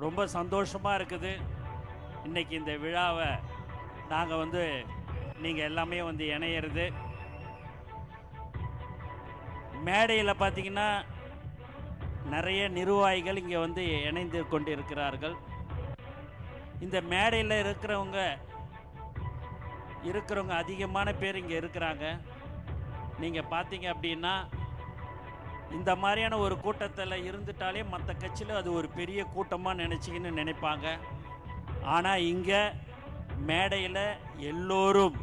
ரொம்ப சந்தோஷமாக இருக்குது. இன்றைக்கி இந்த விழாவை நாங்கள் நீங்கள் எல்லாமே இணையிறது. மேடையில் பார்த்தீங்கன்னா நிறைய நிர்வாகிகள் இங்கே இணைந்து கொண்டு இருக்கிறார்கள். இந்த மேடையில் இருக்கிறவங்க அதிகமான பேர் இங்கே இருக்கிறாங்க. நீங்கள் பார்த்தீங்க அப்படின்னா இந்த மாதிரியான ஒரு கூட்டத்தில் இருந்துட்டாலே மற்ற கட்சியில் அது ஒரு பெரிய கூட்டமாக நினைப்பாங்க. ஆனால் இங்கே மேடையில் எல்லோரும்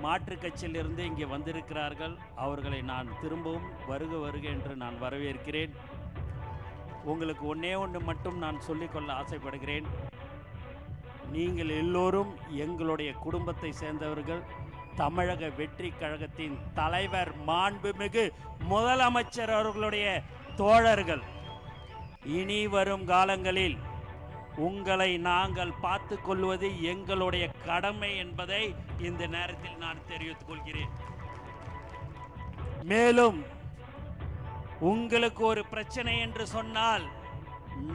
மாற்று கட்சியிலிருந்து இங்கே வந்திருக்கிறார்கள். அவர்களை நான் திரும்பவும் வருக என்று நான் வரவேற்கிறேன். உங்களுக்கு ஒன்று மட்டும் நான் சொல்லிக்கொள்ள ஆசைப்படுகிறேன். நீங்கள் எல்லோரும் எங்களுடைய குடும்பத்தை சேர்ந்தவர்கள். தமிழக வெற்றி கழகத்தின் தலைவர் மாண்புமிகு முதலமைச்சர் அவர்களுடைய தோழர்கள். இனி வரும் காலங்களில் உங்களை நாங்கள் பார்த்து கொள்வது எங்களுடைய கடமை என்பதை இந்த நேரத்தில் நான் தெரிவித்துக் கொள்கிறேன். மேலும் உங்களுக்கு ஒரு பிரச்சனை என்று சொன்னால்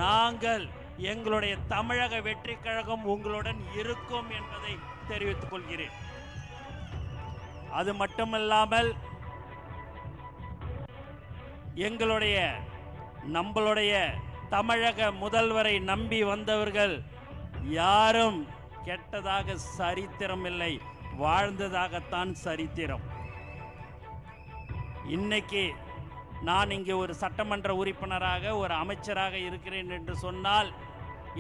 நாங்கள் எங்களுடைய தமிழக வெற்றி கழகம் உங்களுடன் இருக்கும் என்பதை தெரிவித்துக் கொள்கிறேன். அது மட்டுமல்லாமல் நம்மளுடைய தமிழக முதல்வரை நம்பி வந்தவர்கள் யாரும் கெட்டதாக சரித்திரம் இல்லை, வாழ்ந்ததாகத்தான் சரித்திரம். இன்னைக்கு நான் இங்கே ஒரு சட்டமன்ற உறுப்பினராக ஒரு அமைச்சராக இருக்கிறேன் என்று சொன்னால்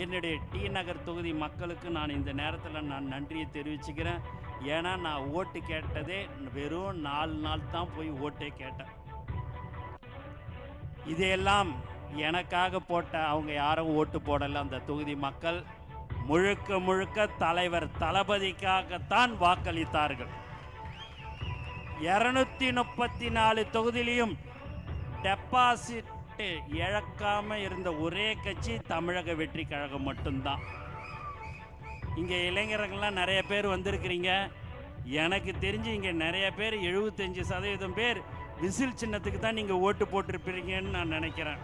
என்னுடைய டி நகர் தொகுதி மக்களுக்கு நான் இந்த நேரத்தில் நான் நன்றியை தெரிவிச்சுக்கிறேன். ஏன்னா நான் ஓட்டு கேட்டதே வெறும் 4 நாள் தான் போய் ஓட்டே கேட்டேன். இதையெல்லாம் எனக்காக போட்ட அவங்க யாரும் ஓட்டு போடலை. அந்த தொகுதி மக்கள் முழுக்க தலைவர் தளபதிக்காகத்தான் வாக்களித்தார்கள். 234 தொகுதியிலையும் டெபாசிட் இழக்காம இருந்த ஒரே கட்சி தமிழக வெற்றி கழகம் மட்டும்தான். இங்கே இளைஞர்கள்லாம் நிறைய பேர் வந்திருக்கிறீங்க. எனக்கு தெரிஞ்சு இங்கே நிறைய பேர் 75% பேர் விசில் சின்னத்துக்கு தான் நீங்கள் ஓட்டு போட்டிருப்பீங்கன்னு நான் நினைக்கிறேன்.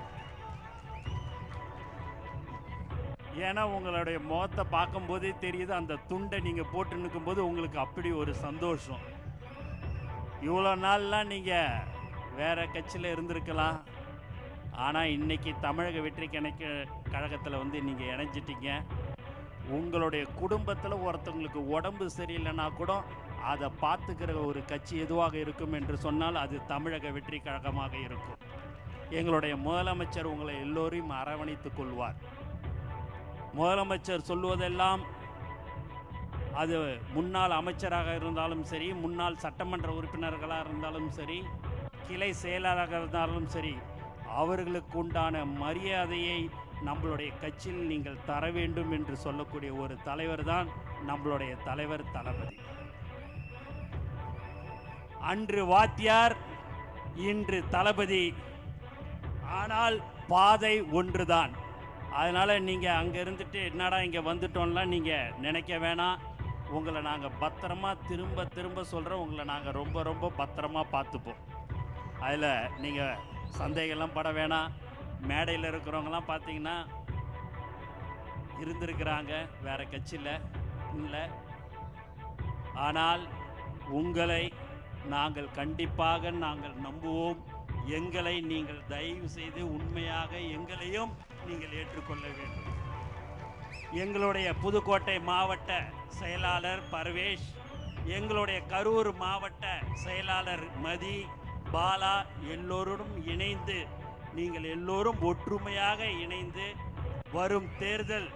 ஏன்னா உங்களுடைய முகத்தை பார்க்கும்போதே தெரியுது, அந்த துண்டை நீங்கள் போட்டு நிற்கும்போது உங்களுக்கு அப்படி ஒரு சந்தோஷம். இவ்வளோ நாள்லாம் நீங்கள் வேற கட்சியில் இருந்திருக்கலாம். ஆனால் இன்னைக்கு தமிழக வெற்றி கழகத்தில் நீங்கள் இணைஞ்சிட்டீங்க. உங்களுடைய குடும்பத்தில் ஒருத்தவங்களுக்கு உடம்பு சரியில்லைன்னா கூட அதை பார்த்துக்கிற ஒரு கட்சி எதுவாக இருக்கும் என்று சொன்னால் அது தமிழக வெற்றி கழகமாக இருக்கும். எங்களுடைய முதலமைச்சர் உங்களை எல்லோரையும் அரவணைத்துக் கொள்வார். முதலமைச்சர் சொல்வதெல்லாம் அது முன்னாள் அமைச்சராக இருந்தாலும் சரி, முன்னாள் சட்டமன்ற உறுப்பினர்களாக இருந்தாலும் சரி, கிளை செயலாளராக இருந்தாலும் சரி, அவர்களுக்கு உண்டான மரியாதையை நம்மளுடைய கட்சியில் நீங்கள் தர வேண்டும் என்று சொல்லக்கூடிய ஒரு தலைவர் தான் நம்மளுடைய தலைவர் தளபதி. அன்று வாத்தியார், இன்று தளபதி. ஆனால் பாதை ஒன்றுதான். அதனால் நீங்கள் அங்கே இருந்துட்டு என்னடா இங்கே வந்துட்டோம்லாம் நீங்கள் நினைக்க வேணாம். உங்களை நாங்கள் பத்திரமா திரும்ப சொல்கிறோம், உங்களை நாங்கள் ரொம்ப பத்திரமா பார்த்துப்போம். அதில் நீங்கள் சந்தேகம்லாம் பட வேணாம். மேடையில் இருக்கிறவங்களாம் பார்த்தீங்கன்னா இருந்திருக்கிறாங்க வேறு கட்சியில் இல்லை. ஆனால் உங்களை நாங்கள் கண்டிப்பாக நம்புவோம். எங்களை நீங்கள் தயவு செய்து உண்மையாக எங்களையும் நீங்கள் ஏற்றுக்கொள்ள வேண்டும். எங்களுடைய புதுக்கோட்டை மாவட்ட செயலாளர் பர்வேஷ், எங்களுடைய கரூர் மாவட்ட செயலாளர் மதி, பாலா எல்லோரும் இணைந்து நீங்கள் எல்லோரும் ஒற்றுமையாக இணைந்து வரும் தேர்தல்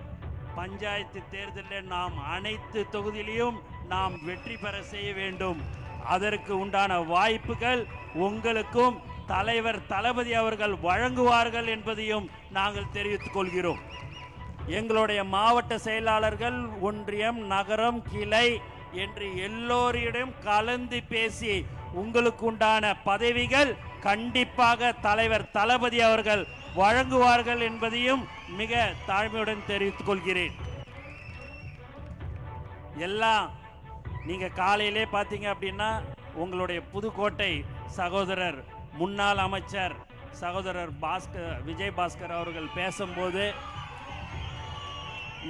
பஞ்சாயத்து தேர்தலில் நாம் அனைத்து தொகுதியிலையும் நாம் வெற்றி பெற செய்ய வேண்டும். அதற்கு உண்டான வாய்ப்புகள் உங்களுக்கும் தலைவர் தளபதி அவர்கள் வழங்குவார்கள் என்பதையும் நாங்கள் தெரிவித்துக் கொள்கிறோம். எங்களுடைய மாவட்ட செயலாளர்கள் ஒன்றியம், நகரம், கிளை என்று எல்லோரிடம் கலந்து பேசி உங்களுக்கு உண்டான பதவிகள் கண்டிப்பாக தலைவர் தளபதி அவர்கள் வழங்குவார்கள் என்பதையும் மிக தாழ்மையுடன் தெரிவித்துக் கொள்கிறேன். எல்லாம் நீங்க காலையிலே பார்த்தீங்க அப்படின்னா உங்களுடைய புதுக்கோட்டை சகோதரர் முன்னாள் அமைச்சர் சகோதரர் விஜய் பாஸ்கர் அவர்கள் பேசும்போது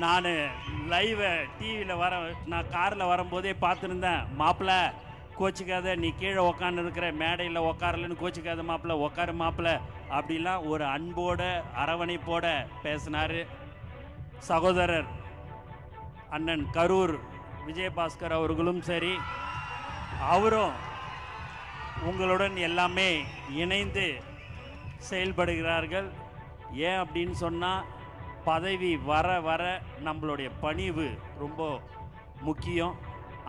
நான் லைவை டிவியில் நான் காரில் வரும்போதே பார்த்துருந்தேன். மாப்பிள்ள கோச்சிக்காத, நீ கீழே உக்காந்து இருக்கிற, மேடையில் உக்காரலன்னு கோச்சிக்காத மாப்பிள்ள, உக்காரு மாப்பிள்ள அப்படிலாம் ஒரு அன்போட அரவணைப்போட பேசினார். சகோதரர் அண்ணன் கரூர் விஜயபாஸ்கர் அவர்களும் சரி, அவரும் உங்களுடன் எல்லாமே இணைந்து செயல்படுகிறார்கள். ஏன் அப்படின்னு சொன்னால், பதவி வர வர நம்மளுடைய பணிவு ரொம்ப முக்கியம்.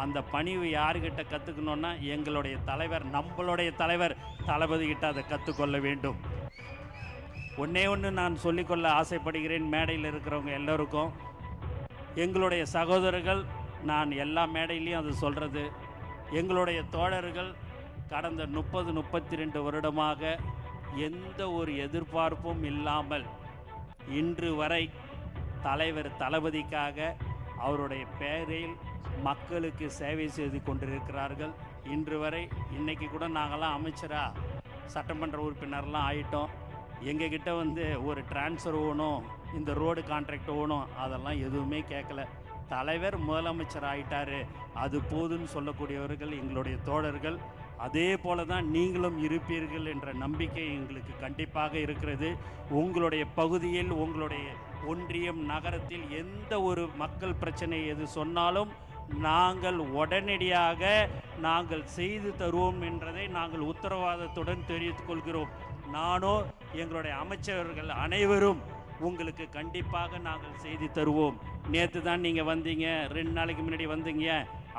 அந்த பணிவு யாருக்கிட்ட கற்றுக்கணுன்னா, எங்களுடைய தலைவர், நம்மளுடைய தலைவர் தளபதிக்கிட்ட அதை கற்றுக்கொள்ள வேண்டும். ஒன்றே ஒன்று நான் சொல்லிக்கொள்ள ஆசைப்படுகிறேன் மேடையில் இருக்கிறவங்க எல்லோருக்கும். எங்களுடைய சகோதரர்கள், நான் எல்லா மேடையிலையும் அது சொல்கிறது, எங்களுடைய தோழர்கள் கடந்த 32 வருடமாக எந்த ஒரு எதிர்பார்ப்பும் இல்லாமல் இன்று வரை தலைவர் தளபதிக்காக அவருடைய பெயரில் மக்களுக்கு சேவை செய்து கொண்டிருக்கிறார்கள். இன்று வரை இன்னைக்கு கூட நாங்கள்லாம் அமைச்சராக சட்டமன்ற உறுப்பினர்லாம் ஆயிட்டோம். எங்ககிட்ட ஒரு டிரான்ஸ்ஃபர் ஓணும், இந்த ரோடு கான்ட்ராக்ட் ஓணும், அதெல்லாம் எதுவுமே கேட்கல. தலைவர் முதலமைச்சர் ஆயிட்டாரு, அது போதுன்னு சொல்லக்கூடியவர்கள் எங்களுடைய தோழர்கள். அதே போல தான் நீங்களும் இருப்பீர்கள் என்ற நம்பிக்கை எங்களுக்கு கண்டிப்பாக இருக்கிறது. உங்களுடைய பகுதியில், உங்களுடைய ஒன்றியம், நகரத்தில் எந்த ஒரு மக்கள் பிரச்சனை எது சொன்னாலும் நாங்கள் உடனடியாக நாங்கள் செய்து தருவோம் என்றதை நாங்கள் உத்தரவாதத்துடன் தெரிவித்துக் கொள்கிறோம். நானோ எங்களுடைய அமைச்சர்கள் அனைவரும் உங்களுக்கு கண்டிப்பாக நாங்கள் செய்து தருவோம். நேற்று தான் நீங்கள் வந்தீங்க, 2 நாளைக்கு முன்னாடி வந்தீங்க,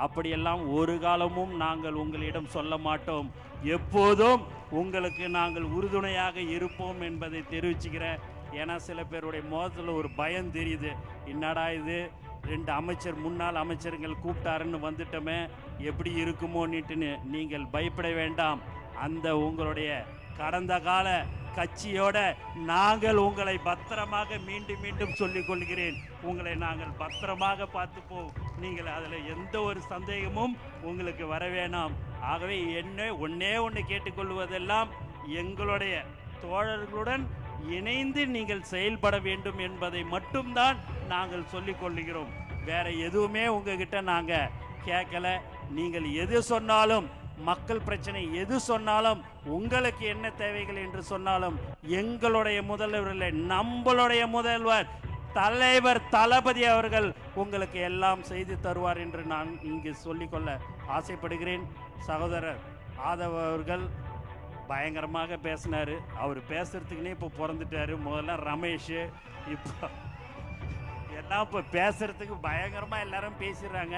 அப்படியெல்லாம் ஒரு காலமும் நாங்கள் உங்களிடம் சொல்ல மாட்டோம். எப்போதும் உங்களுக்கு நாங்கள் உறுதுணையாக இருப்போம் என்பதை தெரிவிச்சுக்கிறேன். ஏன்னா சில பேருடைய முகத்தில் ஒரு பயம் தெரியுது, என்னடா இது 2 முன்னாள் அமைச்சர்கள் கூப்பிட்டாருன்னு வந்துட்டோமே, எப்படி இருக்குமோன்னுட்டுன்னு. நீங்கள் பயப்பட வேண்டாம். அந்த உங்களுடைய கடந்த கால கட்சியோட நாங்கள் உங்களை பத்திரமாக மீண்டும் சொல்லிக் கொள்கிறேன், உங்களை நாங்கள் பத்திரமாக பார்த்துப்போம். நீங்கள் அதில் எந்த ஒரு சந்தேகமும் உங்களுக்கு வர வேணாம். ஆகவே ஒன்னே ஒன்று கேட்டுக்கொள்வதெல்லாம், எங்களுடைய தோழர்களுடன் இணைந்து நீங்கள் செயல்பட வேண்டும் என்பதை மட்டும்தான் நாங்கள் சொல்லிக் கொள்கிறோம். வேற எதுவுமே உங்ககிட்ட நாங்கள் கேட்கல. நீங்கள் எது சொன்னாலும், மக்கள் பிரச்சனை எது சொன்னாலும், உங்களுக்கு என்ன தேவைகள் என்று சொன்னாலும், எங்களுடைய முதல்வர், நம்மளுடைய முதல்வர் தலைவர் தளபதி அவர்கள் உங்களுக்கு எல்லாம் செய்து தருவார் என்று நான் இங்கு சொல்லிக்கொள்ள ஆசைப்படுகிறேன். சகோதரர் ஆதவ அவர்கள் பயங்கரமாக பேசினார். அவர் பேசுறதுக்குன்னே இப்போ பிறந்துட்டாரு. முதல்ல ரமேஷ், இப்போ எல்லாம் இப்போ பேசுறதுக்கு பயங்கரமாக எல்லாரும் பேசிடுறாங்க.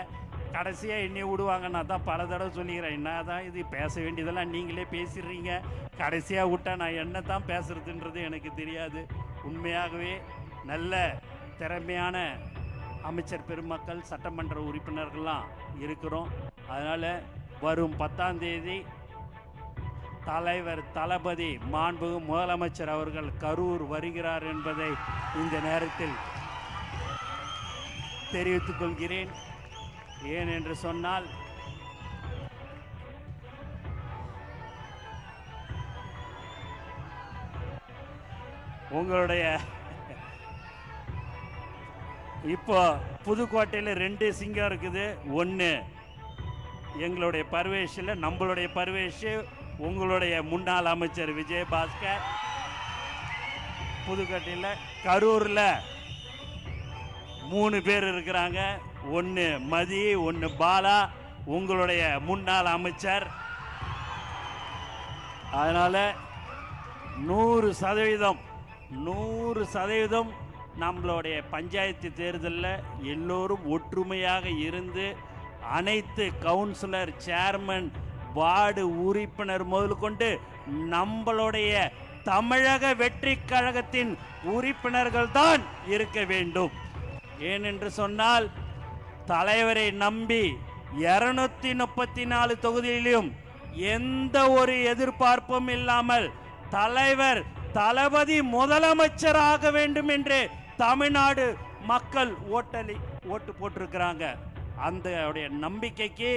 கடைசியாக என்னை விடுவாங்க. நான் தான் பல தடவை சொல்லிக்கிறேன், என்ன தான் இது பேச வேண்டியதெல்லாம் நீங்களே பேசிடுறீங்க, கடைசியாக விட்டால் நான் என்ன தான் பேசுறதுன்றது எனக்கு தெரியாது. உண்மையாகவே நல்ல திறமையான அமைச்சர் பெருமக்கள், சட்டமன்ற உறுப்பினர்கள்லாம் இருக்கிறோம். அதனால் வரும் 10ஆம் தேதி தலைவர் தளபதி மாண்புமிகு முதலமைச்சர் அவர்கள் கரூர் வருகிறார் என்பதை இந்த நேரத்தில் தெரிவித்துக் கொள்கிறேன். ஏன் என்று சொன்னால், உங்களுடைய இப்போ புதுக்கோட்டையில் 2 சிங்கம் இருக்குது. ஒன்று எங்களுடைய பர்வேஷில், நம்மளுடைய பர்வேஷ், உங்களுடைய முன்னாள் அமைச்சர் விஜயபாஸ்கர். புதுக்கோட்டையில், கரூரில் 3 பேர் இருக்கிறாங்க. ஒன்று மதி, ஒன்று பாலா, உங்களுடைய முன்னாள் அமைச்சர். அதனால் 100% நம்மளுடைய பஞ்சாயத்து தேர்தலில் எல்லோரும் ஒற்றுமையாக இருந்து, அனைத்து கவுன்சிலர், சேர்மன், வார்டு உறுப்பினர் முதல் கொண்டு நம்மளுடைய தமிழக வெற்றி கழகத்தின் உறுப்பினர்கள் தான் இருக்க வேண்டும். ஏனென்று சொன்னால், தலைவரை நம்பி 234 தொகுதியிலும் எந்த ஒரு எதிர்பார்ப்பும் இல்லாமல் தலைவர் தளபதி முதலமைச்சராக வேண்டும் என்று தமிழ்நாடு மக்கள் ஓட்டு போட்டிருக்கிறாங்க. அந்த நம்பிக்கைக்கு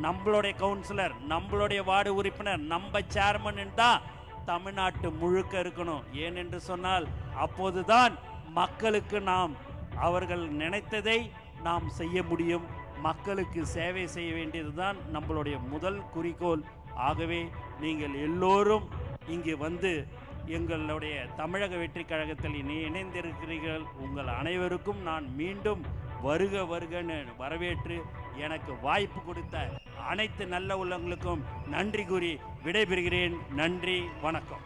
நம்மளுடைய கவுன்சிலர், நம்மளுடைய வார்டு உறுப்பினர், நம்ம சேர்மன் தான் தமிழ்நாட்டு முழுக்க இருக்கணும். ஏனென்று சொன்னால் அப்போதுதான் மக்களுக்கு நாம் அவர்கள் நினைத்ததை நாம் செய்ய முடியும். மக்களுக்கு சேவை செய்ய வேண்டியதுதான் நம்மளுடைய முதல் குறிக்கோள். ஆகவே நீங்கள் எல்லோரும் இங்கு வந்து எங்களுடைய தமிழக வெற்றி கழகத்தில் இணைந்திருக்கிறீர்கள். உங்கள் அனைவருக்கும் நான் மீண்டும் வருக வருகன்னு வரவேற்று எனக்கு வாய்ப்பு கொடுத்த அனைத்து நல்ல உள்ளங்களுக்கும் நன்றி கூறி விடைபெறுகிறேன். நன்றி, வணக்கம்.